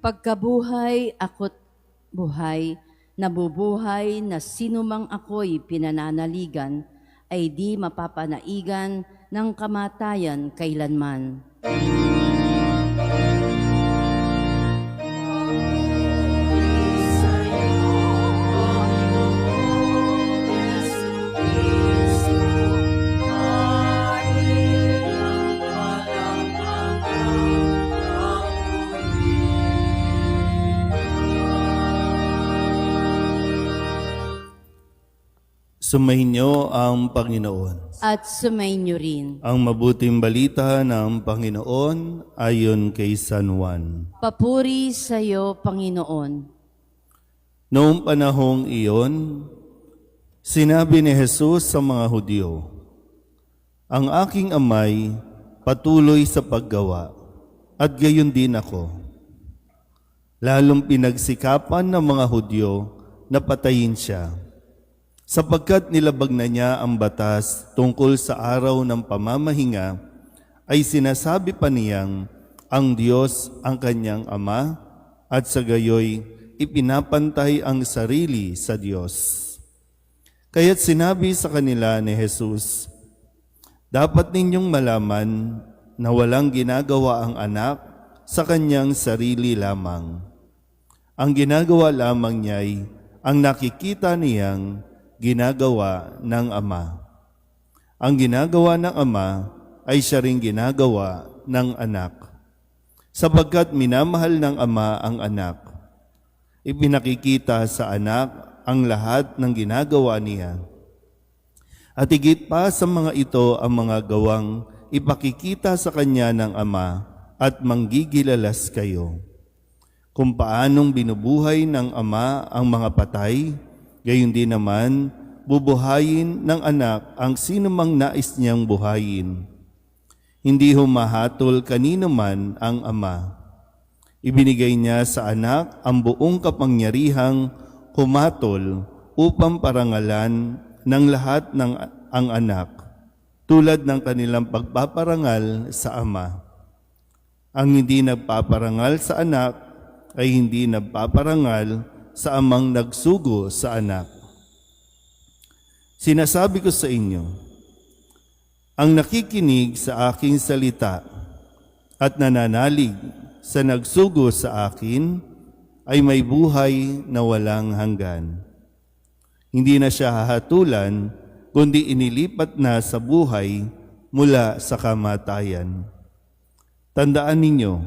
Pagkabuhay ako't buhay, nabubuhay na sinumang ako'y pinananaligan, ay di mapapanaigan ng kamatayan kailanman. Sumainyo ang Panginoon. At sumainyo rin. Ang mabuting balita ng Panginoon ayon kay San Juan. Papuri sa iyo, Panginoon. Noong panahong iyon, sinabi ni Jesus sa mga Hudyo, "Ang aking amay patuloy sa paggawa, at gayon din ako." Lalong pinagsikapan ng mga Hudyo na patayin siya, sapagkat nilabag na niya ang batas tungkol sa araw ng pamamahinga, ay sinasabi pa niyang ang Diyos ang kanyang Ama, at sa gayoy ipinapantay ang sarili sa Diyos. Kaya't sinabi sa kanila ni Jesus, "Dapat ninyong malaman na walang ginagawa ang anak sa kanyang sarili lamang. Ang ginagawa lamang niya'y ang nakikita niyang ginagawa ng Ama. Ang ginagawa ng Ama ay siya ring ginagawa ng anak, sapagkat minamahal ng Ama ang anak. Ipinakikita sa anak ang lahat ng ginagawa niya. At higit pa sa mga ito ang mga gawang ipakikita sa kanya ng Ama, at manggigilalas kayo. Kung paanong binubuhay ng Ama ang mga patay, gayon din naman, bubuhayin ng anak ang sinumang nais niyang buhayin. Hindi humahatol kanino man ang Ama. Ibinigay niya sa anak ang buong kapangyarihang humatol upang parangalan ng lahat ng ang anak, tulad ng kanilang pagpaparangal sa Ama. Ang hindi nagpaparangal sa anak ay hindi nagpaparangal sa amang nagsugo sa anak. Sinasabi ko sa inyo, ang nakikinig sa aking salita at nananalig sa nagsugo sa akin ay may buhay na walang hanggan. Hindi na siya hahatulan, kundi inilipat na sa buhay mula sa kamatayan. Tandaan ninyo,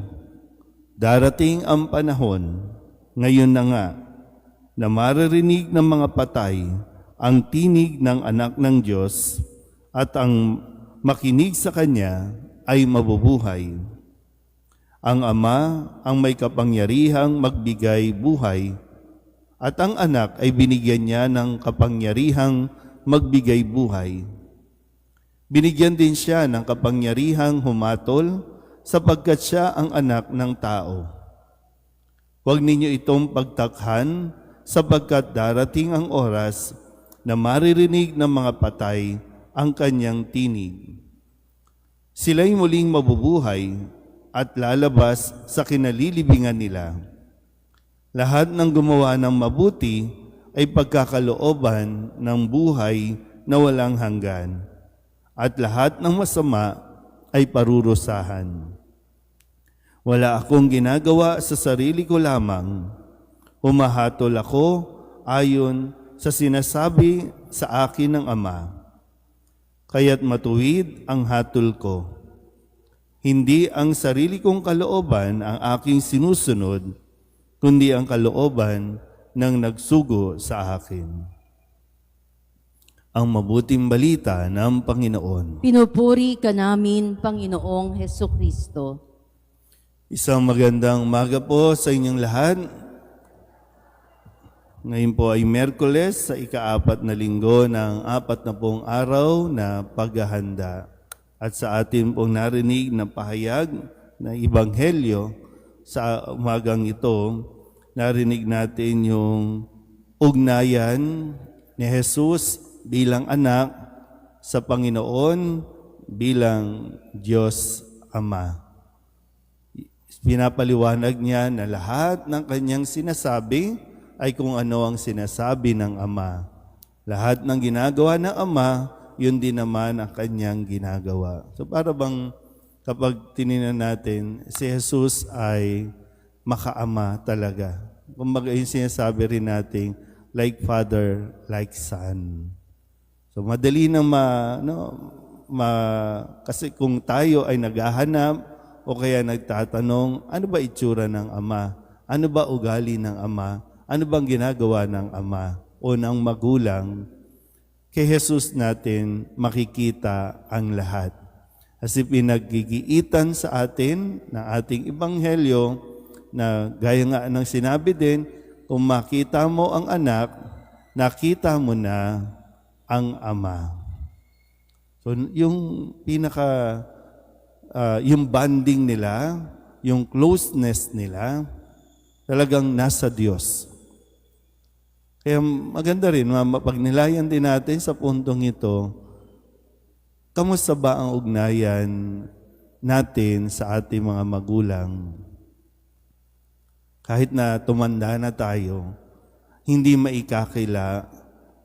darating ang panahon, ngayon na nga, na maririnig ng mga patay ang tinig ng anak ng Diyos, at ang makinig sa Kanya ay mabubuhay. Ang Ama ang may kapangyarihang magbigay buhay, at ang anak ay binigyan niya ng kapangyarihang magbigay buhay. Binigyan din siya ng kapangyarihang humatol, sapagkat siya ang anak ng tao. Huwag ninyo itong pagtakhan, sapagkat darating ang oras na maririnig ng mga patay ang kanyang tinig. Sila'y muling mabubuhay at lalabas sa kinalilibingan nila. Lahat ng gumawa ng mabuti ay pagkakalooban ng buhay na walang hanggan, at lahat ng masama ay parurusahan. Wala akong ginagawa sa sarili ko lamang. Humahatol ako ayon sa sinasabi sa akin ng Ama. Kaya't matuwid ang hatol ko. Hindi ang sarili kong kalooban ang aking sinusunod, kundi ang kalooban ng nagsugo sa akin." Ang mabuting balita ng Panginoon. Pinupuri ka namin, Panginoong Hesukristo. Isang magandang umaga po sa inyong lahat. Ngayon po ay Miyerkules sa ika-4 na linggo ng 40 araw na paghahanda. At sa atin pong narinig na pahayag na Ebanghelyo sa umagang ito, narinig natin yung ugnayan ni Jesus bilang anak sa Panginoon bilang Diyos Ama. Pinapaliwanag niya na lahat ng kanyang sinasabi ay kung ano ang sinasabi ng Ama. Lahat ng ginagawa ng Ama, yun din naman ang kanyang ginagawa. So para bang kapag tinignan natin, si Jesus ay makaama talaga. Kumbaga yung sinasabi rin natin, like Father, like Son. So madali na kasi kung tayo ay naghahanap o kaya nagtatanong, ano ba itsura ng Ama? Ano ba ugali ng Ama? Ano bang ginagawa ng Ama o ng magulang? Kay Jesus natin makikita ang lahat. Kasi pinaggigiitan sa atin ng ating ebanghelyo na gaya nga ng sinabi din, kung makita mo ang anak, nakita mo na ang Ama. So yung yung bonding nila, yung closeness nila, talagang nasa Diyos. Kaya maganda rin, mapagnilayan din natin sa puntong ito, kamusta ba ang ugnayan natin sa ating mga magulang? Kahit na tumanda na tayo, hindi maikakila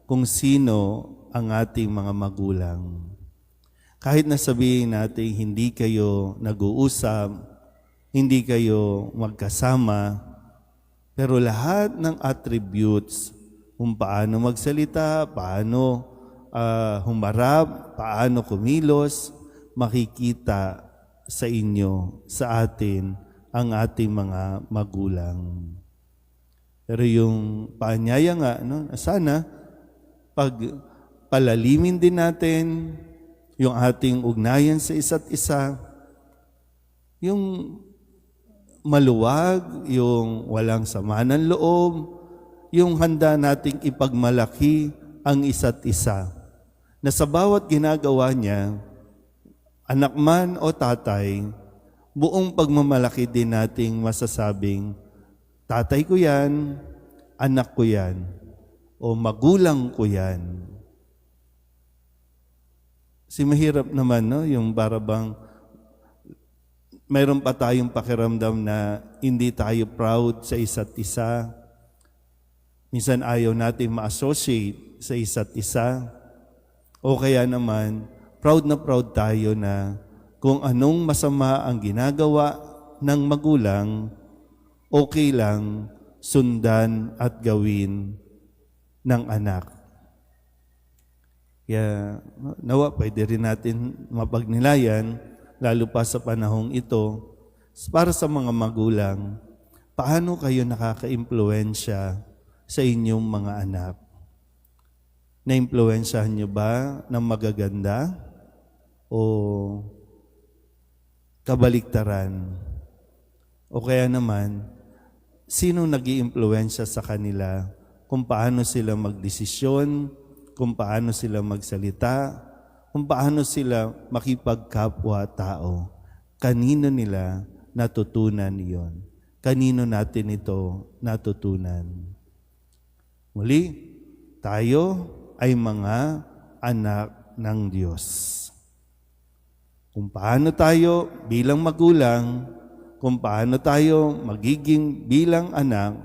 kung sino ang ating mga magulang. Kahit na sabihin natin hindi kayo nag-uusap, hindi kayo magkasama, pero lahat ng attributes kung paano magsalita, paano humarap, paano kumilos, makikita sa inyo, sa atin, ang ating mga magulang. Pero yung paanyaya nga, sana pag palalimin din natin yung ating ugnayan sa isa't isa, yung maluwag, yung walang sama ng loob, yung handa nating ipagmalaki ang isa't isa. Na sa bawat ginagawa niya, anak man o tatay, buong pagmamalaki din nating masasabing, tatay ko yan, anak ko yan, o magulang ko yan. Kasi mahirap naman, yung parabang mayroon pa tayong pakiramdam na hindi tayo proud sa isa't isa. Minsan ayaw natin ma-associate sa isa't isa. O kaya naman, proud na proud tayo na kung anong masama ang ginagawa ng magulang, okay lang sundan at gawin ng anak. Kaya nawa, pwede rin natin mapagnilayan, lalo pa sa panahong ito, para sa mga magulang, paano kayo nakaka-impluwensya sa inyong mga anak? Na-impluwensyahan nyo ba ng magaganda o kabaliktaran? O kaya naman, sino nag-iimpluwensya sa kanila kung paano sila magdesisyon, kung paano sila magsalita, kung paano sila makipagkapwa-tao. Kanino nila natutunan iyon? Kanino natin ito natutunan? Muli, tayo ay mga anak ng Diyos. Kung paano tayo bilang magulang, kung paano tayo magiging bilang anak,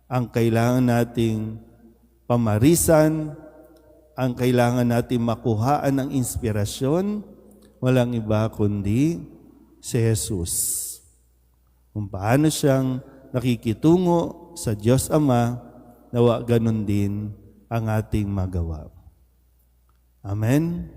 ang kailangan nating pamarisan, ang kailangan natin makuhaan ng inspirasyon, walang iba kundi si Jesus. Kung paano siyang nakikitungo sa Diyos Ama, nawa ganun din ang ating magawa. Amen.